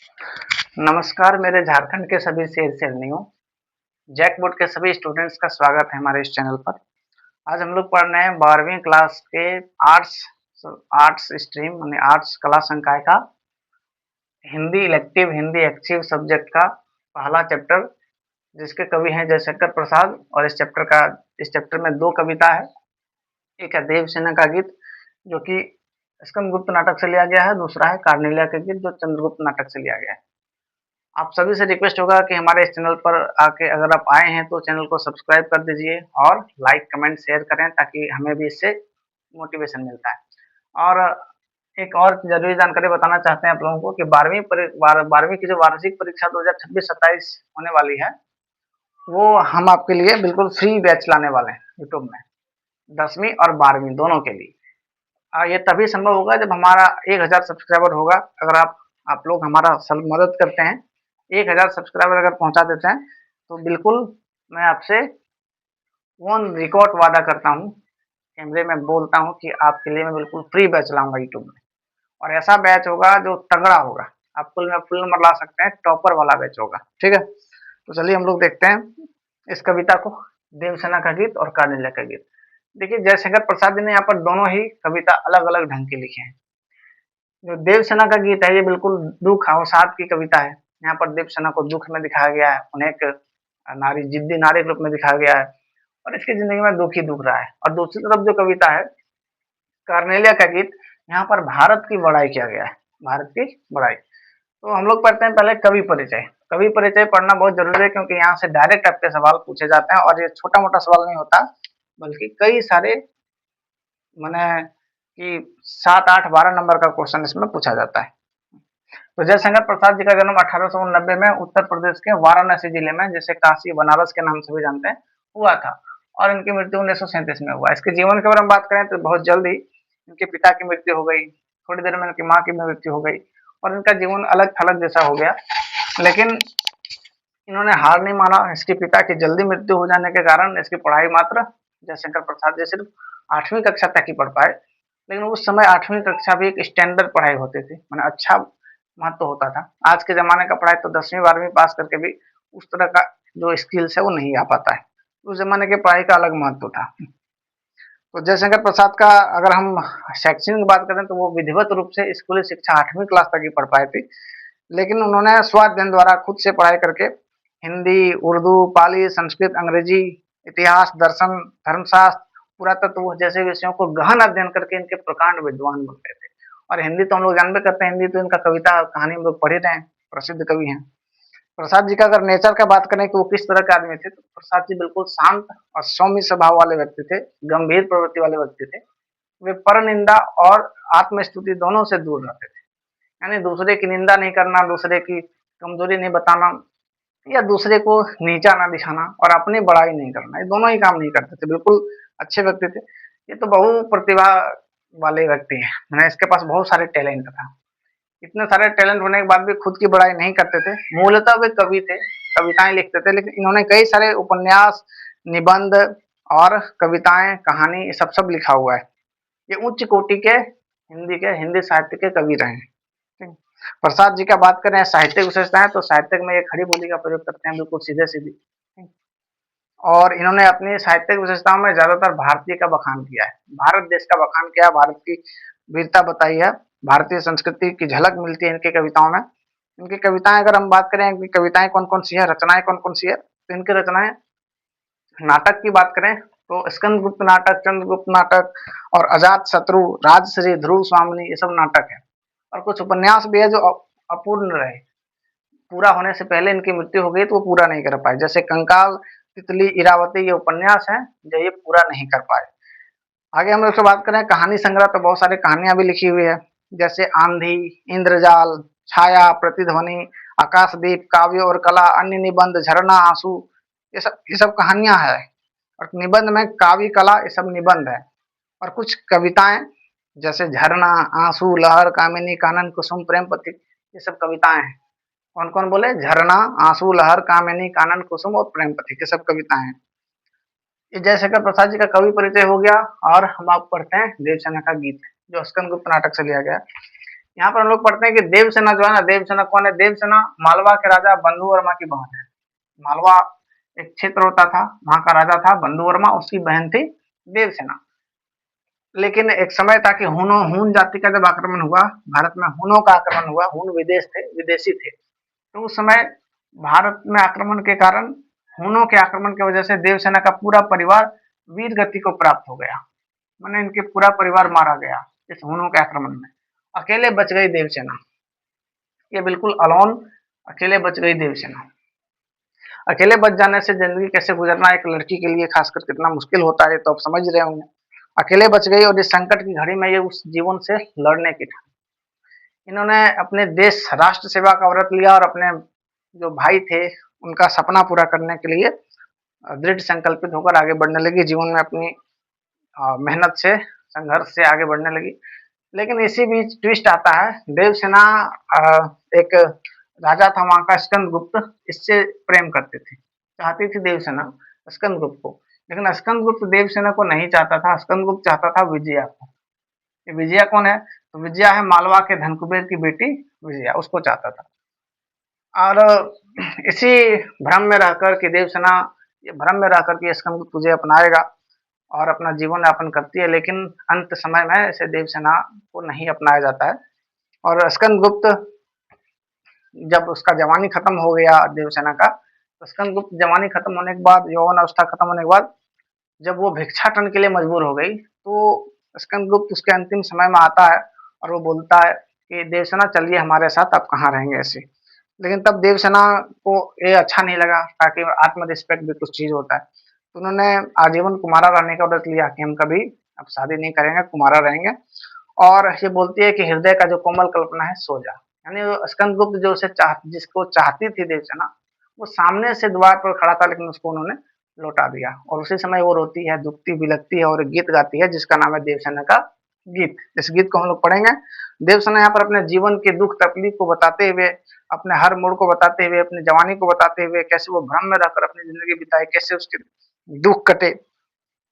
नमस्कार मेरे झारखंड के सभी शेर शेरनियों, जैक बोर्ड के सभी स्टूडेंट्स का स्वागत है हमारे इस चैनल पर। आज हम लोग पढ़ रहे हैं 12वीं क्लास के आर्ट्स आर्ट्स स्ट्रीम यानी आर्ट्स कला संकाय का Hindi elective Hindi active subject का पहला चैप्टर, जिसके कवि हैं जयशंकर प्रसाद। और इस चैप्टर में दो कविता है। एक है देवसेना का गीत जो कि स्कंदगुप्त नाटक से लिया गया है, दूसरा है कार्नेलिया का गीत जो चंद्रगुप्त नाटक से लिया गया है। आप सभी से रिक्वेस्ट होगा कि हमारे इस चैनल पर आके अगर आप आए हैं तो चैनल को सब्सक्राइब कर दीजिए और लाइक कमेंट शेयर करें ताकि हमें भी इससे मोटिवेशन मिलता है। और एक और जरूरी जानकारी बताना चाहते हैं आप लोगों को कि 12वीं की जो वार्षिक परीक्षा 2026-27 होने वाली है, वो हम आपके लिए बिल्कुल फ्री बैच लाने वाले हैं यूट्यूब में, 10वीं और 12वीं दोनों के लिए। ये तभी संभव होगा जब हमारा 1000 सब्सक्राइबर होगा। अगर आप लोग हमारा मदद करते हैं, 1000 सब्सक्राइबर अगर पहुंचा देते हैं तो बिल्कुल मैं आपसे ऑन रिकॉर्ड वादा करता हूं, कैमरे में बोलता हूं कि आपके लिए मैं बिल्कुल फ्री बैच लाऊंगा यूट्यूब में। और ऐसा बैच होगा जो तगड़ा होगा, आप फुल नंबर ला सकते हैं, टॉपर वाला बैच होगा। ठीक है, तो चलिए हम लोग देखते हैं इस कविता को, देवसेना का गीत और कार्नेलिया का गीत। देखिए, जयशंकर प्रसाद जी ने यहाँ पर दोनों ही कविता अलग अलग ढंग के लिखे हैं। जो देवसेना का गीत है ये बिल्कुल दुख अवसाद की कविता है। यहाँ पर देवसेना को दुख में दिखाया गया है, उन्हें एक नारी जिद्दी नारी के रूप में दिखाया गया है और इसकी जिंदगी में दुख ही दुख रहा है। और दूसरी तरफ जो कविता है कार्नेलिया का गीत, यहाँ पर भारत की बड़ाई किया गया है, भारत की बड़ाई। तो हम लोग पढ़ते हैं पहले कवि परिचय। कवि परिचय पढ़ना बहुत जरूरी है क्योंकि यहाँ से डायरेक्ट आपके सवाल पूछे जाते हैं और ये छोटा मोटा सवाल नहीं होता बल्कि कई सारे मैंने कि 7, 8, 12 नंबर का क्वेश्चन इसमें पूछा जाता है। तो जयशंकर प्रसाद जी का जन्म 1890 में उत्तर प्रदेश के वाराणसी जिले में, जिसे काशी बनारस के नाम से भी जानते हैं, हुआ था। और इनकी मृत्यु 1937 में हुआ। इसके जीवन के बारे में बात करें तो बहुत जल्द ही इनके पिता की मृत्यु हो गई, थोड़ी देर में इनकी माँ की मृत्यु हो गई और इनका जीवन अलग थलग जैसा हो गया। लेकिन इन्होंने हार नहीं माना। इसके पिता की जल्दी मृत्यु हो जाने के कारण इसकी पढ़ाई मात्र जयशंकर प्रसाद जी सिर्फ 8वीं कक्षा तक ही पढ़ पाए। लेकिन उस समय 8वीं कक्षा भी एक स्टैंडर्ड पढ़ाई होती थी, मैंने अच्छा महत्व होता था। आज के ज़माने का पढ़ाई तो 10वीं 12वीं पास करके भी उस तरह का जो स्किल्स है वो नहीं आ पाता है। उस ज़माने के पढ़ाई का अलग महत्व था। तो जयशंकर प्रसाद का अगर हम शैक्षणिक बात करें तो वो विधिवत रूप से स्कूली शिक्षा 8वीं क्लास तक ही पढ़ पाए थे। लेकिन उन्होंने स्वाध्ययन द्वारा खुद से पढ़ाई करके हिंदी, उर्दू, पाली, संस्कृत, अंग्रेजी, इतिहास, दर्शन, धर्मशास्त्र, पुरातत्व जैसे विषयों को गहन अध्ययन करके इनके प्रकांड विद्वान बन गए थे। और हिंदी तो हम लोग जानबे करते हैं, हिंदी तो इनका कविता कहानी हम लोग पढ़ ही रहे हैं, प्रसिद्ध कवि हैं। प्रसाद जी का अगर नेचर का बात करें कि वो किस तरह के आदमी थे, तो प्रसाद जी बिल्कुल शांत और सौम्य स्वभाव वाले व्यक्ति थे, गंभीर प्रवृत्ति वाले व्यक्ति थे। वे पर निंदा और आत्मस्तुति दोनों से दूर रहते थे। यानी दूसरे की निंदा नहीं करना, दूसरे की कमजोरी नहीं बताना या दूसरे को नीचा ना दिखाना और अपनी बड़ाई नहीं करना, ये दोनों ही काम नहीं करते थे। बिल्कुल अच्छे व्यक्ति थे। ये तो बहु प्रतिभा वाले व्यक्ति हैं, मैंने इसके पास बहुत सारे टैलेंट था। इतने सारे टैलेंट होने के बाद भी खुद की बड़ाई नहीं करते थे। मूलतः वे कवि थे, कविताएं लिखते थे, लेकिन इन्होंने कई सारे उपन्यास, निबंध और कविताएं, कहानी ये सब लिखा हुआ है। ये उच्च कोटि के हिंदी साहित्य के कवि रहे हैं। प्रसाद जी का बात करें साहित्यिक विशेषताएं, तो साहित्य में ये खड़ी बोली का प्रयोग करते हैं, बिल्कुल सीधे सीधी। और इन्होंने अपनी साहित्यिक विशेषताओं में ज्यादातर भारतीय का बखान किया है, भारत देश का बखान किया, भारत की वीरता बताई है, भारतीय संस्कृति की झलक मिलती है इनकी कविताओं में। इनकी कविताएं अगर हम बात करें इनकी कविताएं कौन कौन सी है, रचनाएं कौन कौन सी है, तो इनकी रचनाएं नाटक की बात करें तो स्कंदगुप्त नाटक, चंद्रगुप्त नाटक और अजात शत्रु, राजश्री, ध्रुव स्वामिनी, ये सब नाटक है। और कुछ उपन्यास भी है जो अपूर्ण रहे, पूरा होने से पहले इनकी मृत्यु हो गई तो वो पूरा नहीं कर पाए, जैसे कंकाल, तितली, इरावती, ये उपन्यास हैं जो ये पूरा नहीं कर पाए। आगे हम लोग से बात करें कहानी संग्रह, तो बहुत सारी कहानियां भी लिखी हुई है, जैसे आंधी, इंद्रजाल, छाया, प्रतिध्वनि, आकाशदीप, काव्य और कला, अन्य निबंध, झरना, आंसू, ये सब कहानियां है। और निबंध में काव्य, कला, ये सब निबंध है। और कुछ कविताएं जैसे झरना, आंसू, लहर, कामिनी, कानन, कुसुम, प्रेम पथिक, ये सब कविताएं हैं। कौन कौन बोले? झरना, आंसू, लहर, कामिनी, कानन, कुसुम और प्रेम पथिक, ये सब कविताएं हैं। ये जयशंकर प्रसाद जी का कवि परिचय हो गया। और हम आप पढ़ते हैं देवसेना का गीत जो स्कंदगुप्त नाटक से लिया गया। यहाँ पर हम लोग पढ़ते हैं कि देवसेना जो है ना, देवसेना कौन है? देवसेना मालवा के राजा बंधु वर्मा की बहन है। मालवा एक क्षेत्र होता था, वहां का राजा था बंधु वर्मा, उसकी बहन थी देवसेना। लेकिन एक समय था कि हून जाति का जब आक्रमण हुआ, भारत में हूनों का आक्रमण हुआ, हून विदेशी थे, तो उस समय भारत में आक्रमण के कारण, हूनों के आक्रमण की वजह से देवसेना का पूरा परिवार वीर गति को प्राप्त हो गया। माने इनके पूरा परिवार मारा गया इस हूनों के आक्रमण में। अकेले बच गई देवसेना, ये बिल्कुल अलोन अकेले बच गई देवसेना। अकेले बच जाने से जिंदगी कैसे गुजरना एक लड़की के लिए खासकर कितना मुश्किल होता है, तो आप समझ रहे होंगे। अकेले बच गई और इस संकट की घड़ी में ये उस जीवन से लड़ने की ठानी। इन्होंने अपने देश राष्ट्र सेवा का व्रत लिया और अपने जो भाई थे उनका सपना पूरा करने के लिए दृढ़ संकल्पित होकर आगे बढ़ने लगी, जीवन में अपनी मेहनत से संघर्ष से आगे बढ़ने लगी। लेकिन इसी बीच ट्विस्ट आता है। देवसेना एक राजा था वहां का स्कंदगुप्त, इससे प्रेम करते थे, चाहती थी देवसेना स्कंदगुप्त को, लेकिन स्कंदगुप्त देवसेना को नहीं चाहता था। स्कंदगुप्त चाहता था विजया को। ये विजया कौन है? तो विजया है मालवा के धनकुबेर की बेटी विजया, उसको चाहता था। और इसी भ्रम में रहकर कि देवसेना, ये भ्रम में रहकर कि स्कंदगुप्त तुझे अपनाएगा और अपना जीवन यापन करती है, लेकिन अंत समय में इसे देवसेना को नहीं अपनाया जाता है। और स्कंदगुप्त जब उसका जवानी खत्म हो गया देवसेना का, तो स्कंदगुप्त जवानी खत्म होने के बाद, यौवन अवस्था खत्म होने के बाद, जब वो भिक्षाटन के लिए मजबूर हो गई, तो स्कंदगुप्त उसके अंतिम समय में आता है और वो बोलता है कि देवसेना चलिए हमारे साथ, आप कहाँ रहेंगे ऐसे। लेकिन तब देवसेना को ये अच्छा नहीं लगा, ताकि आत्म रिस्पेक्ट भी कुछ चीज होता है, तो उन्होंने आजीवन कुमारा रहने का व्रत लिया कि हम कभी अब शादी नहीं करेंगे, कुमारा रहेंगे। और ये बोलती है कि हृदय का जो कोमल कल्पना है सो जा। यानी स्कंदगुप्त जो उसे जिसको चाहती थी देवसेना, वो सामने से द्वार पर खड़ा था, लेकिन उसको उन्होंने लौटा दिया। और उसी समय वो रोती है, दुखती बिलखती है और एक गीत गाती है जिसका नाम है देवसेना का गीत। इस गीत को हम लोग पढ़ेंगे। देवसेना यहाँ पर अपने जीवन के दुख तकलीफ को बताते हुए, अपने हर मोड़ को बताते हुए, अपनी जवानी को बताते हुए, कैसे वो भ्रम में रहकर अपनी जिंदगी बिताए, कैसे उसके दुख कटे,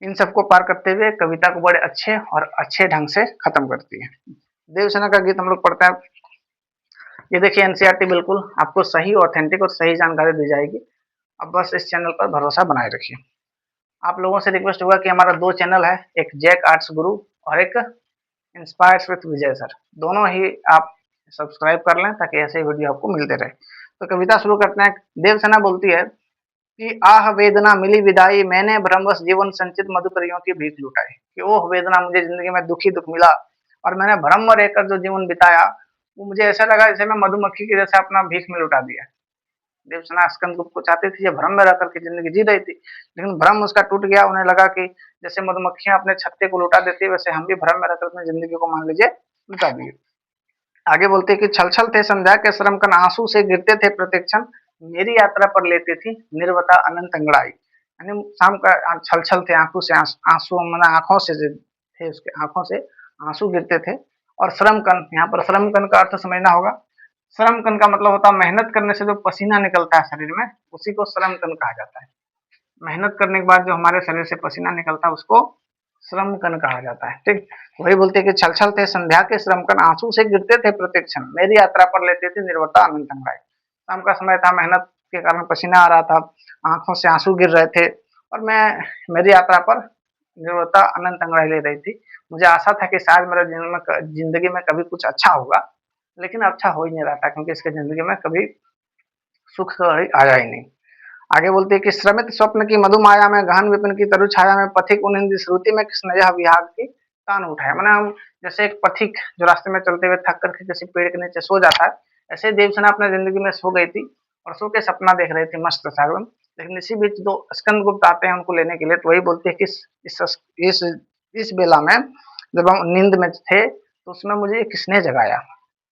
इन सबको पार करते हुए कविता को बड़े अच्छे और अच्छे ढंग से खत्म करती है। देवसेना का गीत हम लोग पढ़ते हैं। ये देखिए एनसीईआरटी बिल्कुल आपको सही, ऑथेंटिक और सही जानकारी दी जाएगी। अब बस इस चैनल पर भरोसा बनाए रखिए। आप लोगों से रिक्वेस्ट होगा कि हमारा 2 चैनल है, एक जैक आर्ट्स गुरु और एक इंस्पायर्स विद विजय सर। दोनों ही आप सब्सक्राइब कर लें ताकि ऐसे वीडियो आपको मिलते रहे। तो कविता शुरू करते हैं। देवसेना बोलती है कि आह वेदना मिली विदाई, मैंने भ्रमवश जीवन संचित मधुकरियों की भीख लुटाई। कि ओह वेदना, मुझे जिंदगी में दुखी दुख मिला और मैंने भ्रम में रहकर जो जीवन बिताया, वो मुझे ऐसा लगा जैसे मैं मधुमक्खी की जैसे अपना भीख में लुटा दिया। देवसेना स्कंदगुप्त को चाहती थी, ये भ्रम में रहकर के जिंदगी जी रही थी, लेकिन भ्रम उसका टूट गया। उन्हें लगा कि जैसे मधुमक्खियां अपने छत्ते को लुटा देती है, वैसे हम भी भ्रम में रहकर अपनी जिंदगी को मान लीजिए लुटा दिए। आगे बोलते कि छल छल थे संध्या के श्रम कण, आंसू से गिरते थे प्रत्येक क्षण, मेरी यात्रा पर लेती थी निर्वता अनंत अंगड़ाई। यानी शाम का छल छल थे, आंखों से आंसू, मैंने आंखों से थे, उसके आंखों से आंसू गिरते थे। और श्रम कण, यहाँ पर श्रम कण का अर्थ समझना होगा। श्रम कण का मतलब होता है मेहनत करने से जो पसीना निकलता है शरीर में, उसी को श्रम कण कहा जाता है। मेहनत करने के बाद जो हमारे शरीर से पसीना निकलता है उसको श्रम कण कहा जाता है। ठीक, वही बोलते कि छल छल थे संध्या के श्रम कण, आंसू से गिरते थे प्रत्येक क्षण, मेरी यात्रा पर लेते थे निर्वता अनंत अंगड़ाई। शाम का समय था, मेहनत के कारण पसीना आ रहा था, आंखों से आंसू गिर रहे थे, और मैं मेरी यात्रा पर निर्वता अनंत अंगड़ाई ले रही थी। मुझे आशा था कि शायद मेरे जिंदगी में कभी कुछ अच्छा होगा, लेकिन अच्छा हो ही नहीं रहा था, क्योंकि इसके जिंदगी में कभी सुख आया ही नहीं। आगे बोलते हैं कि श्रमित स्वप्न की मधुमाया में, गहन विपिन की तरु छाया में, पथिक उनिंद श्रुति में कृष्ण यह विहाग की तान उठाया। मैंने हम जैसे एक पथिक जो रास्ते में चलते हुए थक करके किसी पेड़ के नीचे सो जाता है, ऐसे देवसेना अपने जिंदगी में सो गई थी और सो के सपना देख रही थी मस्त सा एकदम। लेकिन इसी बीच दो स्कंदगुप्त आते हैं उनको लेने के लिए, तो वही बोलते हैं कि इस बेला में जब हम नींद में थे तो उसमें मुझे किसने जगाया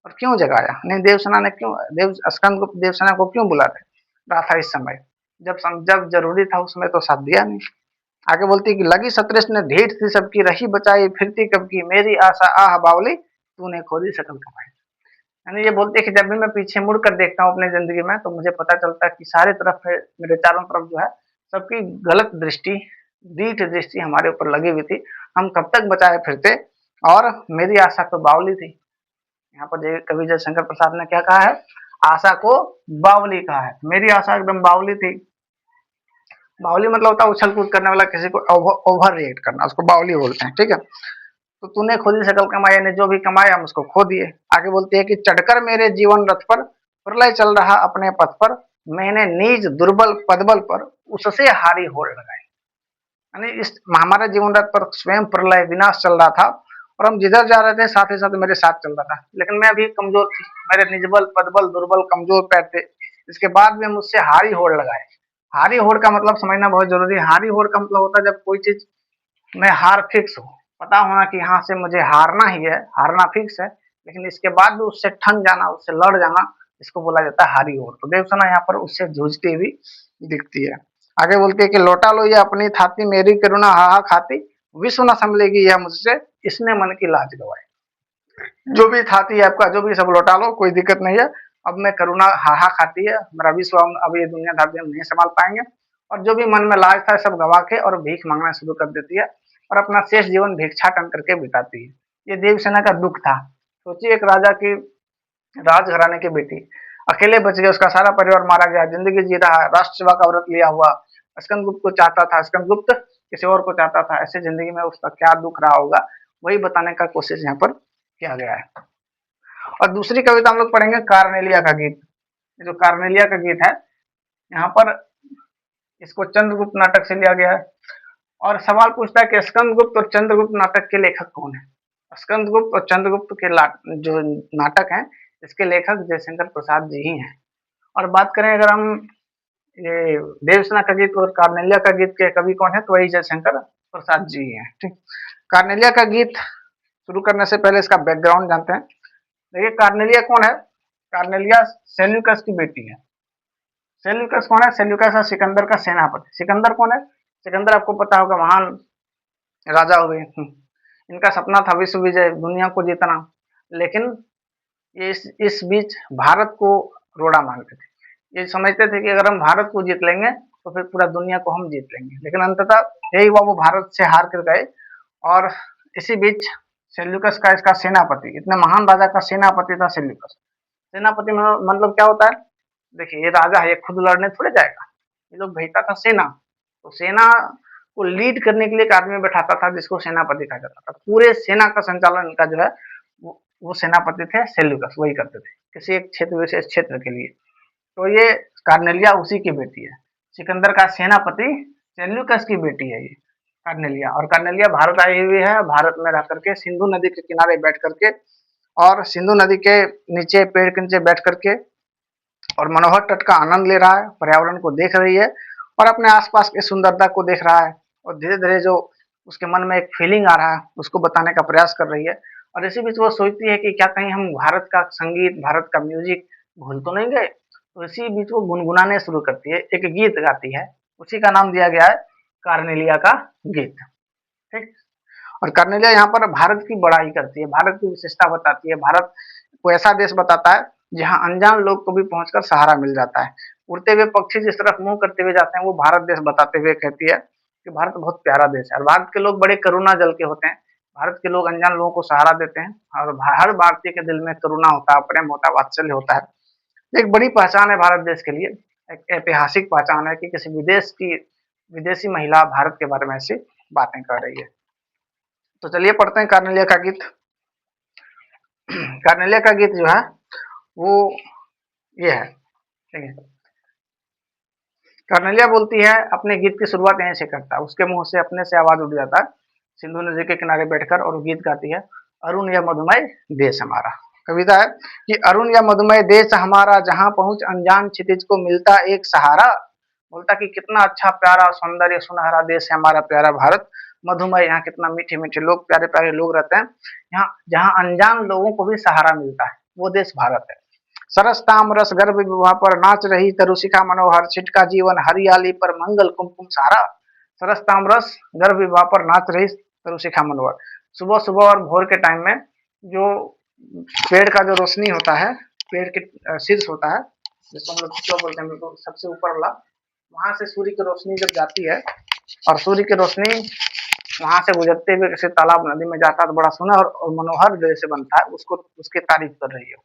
और क्यों जगाया। नहीं, देवसेना ने क्यों, स्कंदगुप्त देवसेना को क्यों बुला रहा था इस समय, जब जरूरी था उसमें तो साथ दिया नहीं। आगे बोलती है कि लगी सतृष ने ढीठ थी सबकी, रही बचाई फिरती कब की, मेरी आशा आह बावली तूने खोदी सकल कमाई। यानी ये बोलती है कि जब भी मैं पीछे मुड़ कर देखता हूँ अपनी जिंदगी में, तो मुझे पता चलता है कि सारे तरफ मेरे चारों तरफ जो है सबकी गलत दृष्टि, ढीठ दृष्टि हमारे ऊपर लगी हुई थी। हम कब तक बचाए फिरते, और मेरी आशा तो बावली थी। यहाँ पर कवि जयशंकर प्रसाद ने क्या कहा है, आशा को बावली कहा है। मेरी आशा एकदम बावली थी। बावली मतलब होता है उछल कूद करने वाला, किसी को ओवर रिएक्ट करना, उसको बावली बोलते हैं। ठीक है, तो तूने खुद ही सकल कमाया ने जो भी कमाया हम उसको खो दिए। आगे बोलती है कि चढ़कर मेरे जीवन रथ पर प्रलय चल रहा अपने पथ पर, मैंने नीच दुर्बल पदबल पर उससे हारी होड़ लगाई। यानी इस हमारे जीवन रथ पर स्वयं प्रलय विनाश चल रहा था और हम जिधर जा रहे थे साथ ही साथ मेरे साथ चल रहा था, लेकिन मैं अभी कमजोर थी, मेरे निजबल पदबल दुर्बल कमजोर पैर थे। इसके बाद भी हम उससे हारी होड़ लगाए। हारी होड़ का मतलब समझना बहुत जरूरी है। हारी होड़ का मतलब होता है जब कोई चीज में हार फिक्स हो, पता होना कि यहाँ से मुझे हारना ही है, हारना फिक्स है, लेकिन इसके बाद भी उससे ठन जाना, उससे लड़ जाना, इसको बोला जाता है हारी होड़। तो देवसेना यहाँ पर उससे जूझती हुई दिखती है। आगे बोलती है कि लौटा लो ये अपनी थाती, मेरी करुणा हाहा खाती, विश्व न संभलेगी यह मुझसे, इसने मन की लाज गवाई। जो भी थाती है आपका, जो भी सब लौटा लो, कोई दिक्कत नहीं है। अब मैं करुणा हाहा खाती है, मेरा विश्व अब ये दुनियादारी हम नहीं संभाल पाएंगे। और जो भी मन में लाज था सब गवा के और भीख मांगना शुरू कर देती है और अपना शेष जीवन भिक्षाटन करके बिताती है। ये देवसेना का दुख था। सोचिए, एक राजा की, राजघराने की बेटी अकेले बच गए, उसका सारा परिवार मारा गया, जिंदगी जी रहा है, राष्ट्र सेवा का व्रत लिया हुआ, स्कंदगुप्त को चाहता था, स्कंदगुप्त किसी और को चाहता था। ऐसे जिंदगी में उसका क्या दुख रहा होगा, वही बताने का कोशिश यहाँ पर किया गया है। और दूसरी कविता हम लोग पढ़ेंगे कार्नेलिया का गीत। जो कार्नेलिया का गीत है, यहाँ पर इसको चंद्रगुप्त नाटक से लिया गया है। और सवाल पूछता है कि स्कंदगुप्त और चंद्रगुप्त नाटक के लेखक कौन है। स्कंदगुप्त और चंद्रगुप्त के जो नाटक है, इसके लेखक जयशंकर प्रसाद जी ही हैं। और बात करें अगर हम ये देवसेना का गीत और कार्नेलिया का गीत के कवि कौन है, तो वही जयशंकर प्रसाद जी हैं। ठीक, कार्नेलिया का गीत शुरू करने से पहले इसका बैकग्राउंड जानते हैं। देखिए, कार्नेलिया कौन है। कार्नेलिया सेल्यूकस की बेटी है। सेल्यूकस कौन है, सेल्यूकस है सिकंदर का सेनापति। सिकंदर कौन है, सिकंदर आपको पता होगा महान राजा हुए। इनका सपना था विश्व विजय, दुनिया को जीतना, लेकिन ये इस बीच भारत को रोड़ा मारते थे। ये समझते थे कि अगर हम भारत को जीत लेंगे तो फिर पूरा दुनिया को हम जीत लेंगे, लेकिन अंततः यही हुआ, वो भारत से हार कर गए। और इसी बीच सेल्यूकस का, इसका सेनापति, इतने महान राजा का सेनापति था सेल्यूकस। सेनापति मतलब क्या होता है, देखिए ये राजा है, ये खुद लड़ने थोड़े जाएगा, ये लोग भेजता था सेना। तो सेना को लीड करने के लिए एक आदमी बैठाता था जिसको सेनापति कहा जाता था। पूरे सेना का संचालन इनका जो है वो सेनापति थे सेल्यूकस, वही करते थे किसी एक क्षेत्र, विशेष क्षेत्र के लिए। तो ये कार्नेलिया उसी की बेटी है। सिकंदर का सेनापति सेल्यूकस की बेटी है ये कार्नेलिया। और कार्नेलिया भारत आई हुई है, भारत में रह करके सिंधु नदी के किनारे बैठ करके और सिंधु नदी के नीचे पेड़ के नीचे बैठ करके और मनोहर तट का आनंद ले रहा है, पर्यावरण को देख रही है और अपने आसपास की सुंदरता को देख रहा है। और धीरे धीरे जो उसके मन में एक फीलिंग आ रहा है उसको बताने का प्रयास कर रही है। और इसी बीच वो सोचती है कि क्या कहीं हम भारत का संगीत, भारत का म्यूजिक भूल तो नहीं गए। तो इसी बीच वो गुनगुनाने शुरू करती है, एक गीत गाती है, उसी का नाम दिया गया है कार्नेलिया का गीत। ठीक, और कार्नेलिया यहाँ पर भारत की बड़ाई करती है, भारत की विशेषता बताती है, भारत को ऐसा देश बताता है जहाँ अनजान लोग को भी पहुंचकर सहारा मिल जाता है। उड़ते हुए पक्षी जिस तरफ मुंह करते हुए जाते हैं, वो भारत देश बताते हुए कहती है कि भारत बहुत प्यारा देश है और भारत के लोग बड़े करुणा जल के होते हैं। भारत के लोग अनजान लोगों को सहारा देते हैं और हर भारतीय के दिल में करुणा होता है, प्रेम होता है, वात्सल्य होता है। एक बड़ी पहचान है भारत देश के लिए, एक ऐतिहासिक पहचान है कि किसी विदेशी महिला भारत के बारे में ऐसी बातें कर रही है। तो चलिए पढ़ते हैं कार्नेलिया का गीत। कार्नेलिया का गीत जो है वो ये है, ठीक है। कार्नेलिया बोलती है, अपने गीत की शुरुआत यहीं से करता है, उसके मुंह से अपने से आवाज उठ जाता है सिंधु नदी के किनारे बैठकर, और गीत गाती है, अरुण या मधुमय देश हमारा। कविता है कि अरुण या मधुमय देश हमारा, जहां पहुंच अनजान क्षितिज को मिलता एक सहारा। बोलता कि कितना अच्छा प्यारा सौंदर्य सुनहरा देश है हमारा प्यारा भारत। मधुमय, यहाँ कितना मीठे मीठे लोग, प्यारे प्यारे लोग रहते हैं यहाँ, जहाँ अनजान लोगों को भी सहारा मिलता है, वो देश भारत है। सरस ताम रस गर्भ विवाह पर नाच रही तरुशिखा मनोहर, छिटका जीवन हरियाली पर मंगल कुमकुम सारा। सरस ताम रस गर्भ विवाह पर नाच रही तरुशिखा मनोहर। सुबह सुबह और भोर के टाइम में जो पेड़ का जो रोशनी होता है, पेड़ के शीर्ष होता है, जिसको हम लोग क्या बोलते हैं, तो सबसे ऊपर वाला, वहां से सूर्य की रोशनी जब जाती है और सूर्य की रोशनी वहां से गुजरते हुए किसी तालाब नदी में जाता है तो बड़ा सुंदर और मनोहर दृश्य बनता है, उसको उसकी तारीफ कर रही है।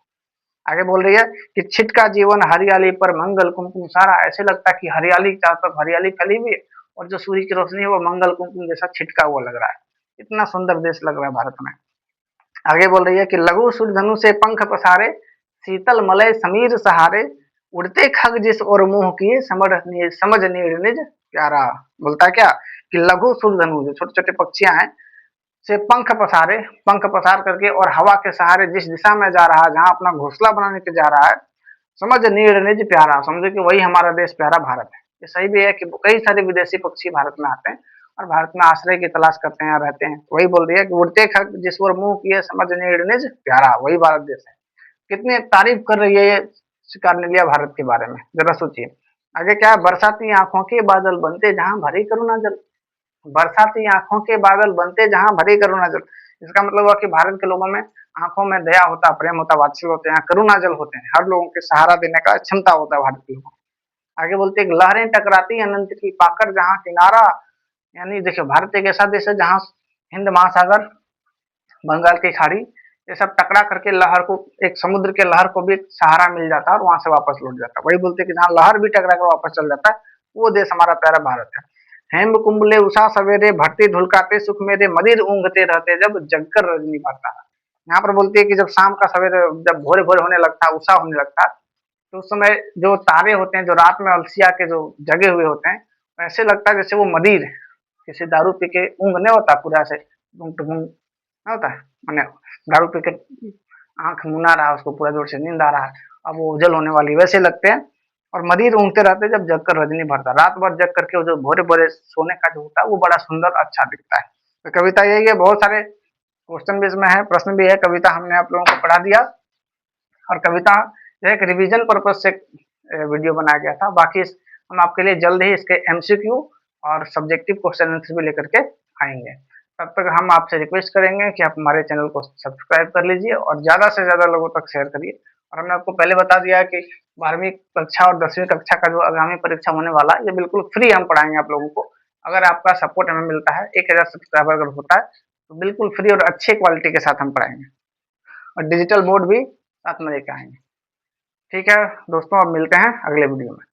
आगे बोल रही है कि छिटका जीवन हरियाली पर मंगल कुमकुम सारा, ऐसे लगता है कि हरियाली चारों तरफ हरियाली फैली हुई है और जो सूर्य की रोशनी है वो मंगल कुमकुम जैसा छिटका हुआ लग रहा है। इतना सुंदर देश लग रहा है भारत में। आगे बोल रही है कि लघु सूर्यधनु से पंख पसारे, शीतल मलय समीर सहारे, उड़ते खग जिस और मुंह किए, समझ नीड़ निज प्यारा। बोलता है क्या कि लघु सूर्यधनु जो छोटे छोटे पक्षियां हैं से पंख पसारे, पंख पसार करके और हवा के सहारे जिस दिशा में जा रहा है, जहां अपना घोंसला बनाने के जा रहा है, समझ नीड़ निज प्यारा, समझो कि वही हमारा देश प्यारा भारत है। ये सही भी है कि कई सारे विदेशी पक्षी भारत में आते हैं और भारत में आश्रय की तलाश करते हैं, रहते हैं। वही बोल रही है कि उड़ते खग जिस ओर मुंह किए, समझ नीड़ निज प्यारा, वही भारत देश है। कितनी तारीफ कर रही है ये कार्नेलिया भारत के बारे में, जरा सोचिए। आगे क्या है, बरसाती आंखों के बादल बनते जहां भरी करुणा जल, बरसाती आंखों के बादल बनते जहां भरी करुणा जल। इसका मतलब हुआ कि भारत के लोगों में आंखों में दया होता, प्रेम होता, वात्सल्य होते हैं, करुणा जल होते हैं, हर लोगों के सहारा देने का क्षमता होता है भारत के लोगों को। आगे बोलते हैं लहरें टकराती अनंत की पाकर जहां किनारा, यानी देखियो भारत एक ऐसा देश है जहां हिंद महासागर, बंगाल की खाड़ी, ये सब टकरा करके लहर को, एक समुद्र के लहर को भी एक सहारा मिल जाता है और वहां से वापस लौट जाता है। वही बोलते हैं कि जहां लहर भी टकरा कर वापस चल जाता है, वो देश हमारा प्यारा भारत है। हेम कुंबले उषा सवेरे, भरती धुलकाते सुख मेरे, मदिर ऊँघते रहते जब जगकर रजनी भरता। यहाँ पर बोलती है कि जब शाम का सवेरे, जब भोरे भोरे होने लगता है, उषा होने लगता है, तो उस समय जो तारे होते हैं, जो रात में अलसिया के जो जगे हुए होते हैं, ऐसे लगता है जैसे वो मदिर किसी दारू पी के ऊँघ नहीं होता पूरा से टुमुक टुमुक होता है, मैंने दारू पी के आंख मुना रहा है, उसको पूरा जोर से नींद आ रहा है, अब वो उजल होने वाली वैसे लगते हैं। और मदिर ऊँघते रहते हैं जब जगकर रजनी भरता, रात भर जग करके वो जो भोरे भोरे सोने का जो होता है वो बड़ा सुंदर अच्छा दिखता है। तो कविता यही है, बहुत सारे क्वेश्चन भी इसमें है, प्रश्न भी है, कविता हमने आप लोगों को पढ़ा दिया। और कविता जो एक रिवीजन पर्पज से वीडियो बनाया गया था। बाकी हम आपके लिए जल्द ही इसके एमसीक्यू और सब्जेक्टिव क्वेश्चन आंसर भी लेकर के आएंगे। तब तक हम आपसे रिक्वेस्ट करेंगे कि आप हमारे चैनल को सब्सक्राइब कर लीजिए और ज़्यादा से ज़्यादा लोगों तक शेयर करिए। और हमने आपको पहले बता दिया है कि 12वीं कक्षा और 10वीं कक्षा का जो आगामी परीक्षा होने वाला है, ये बिल्कुल फ्री हम पढ़ाएंगे आप लोगों को। अगर आपका सपोर्ट हमें मिलता है, 1000 सब्सक्राइबर अगर होता है, तो बिल्कुल फ्री और अच्छे क्वालिटी के साथ हम पढ़ाएंगे और डिजिटल बोर्ड भी साथ में लेके आएंगे। ठीक है दोस्तों, अब मिलते हैं अगले वीडियो में।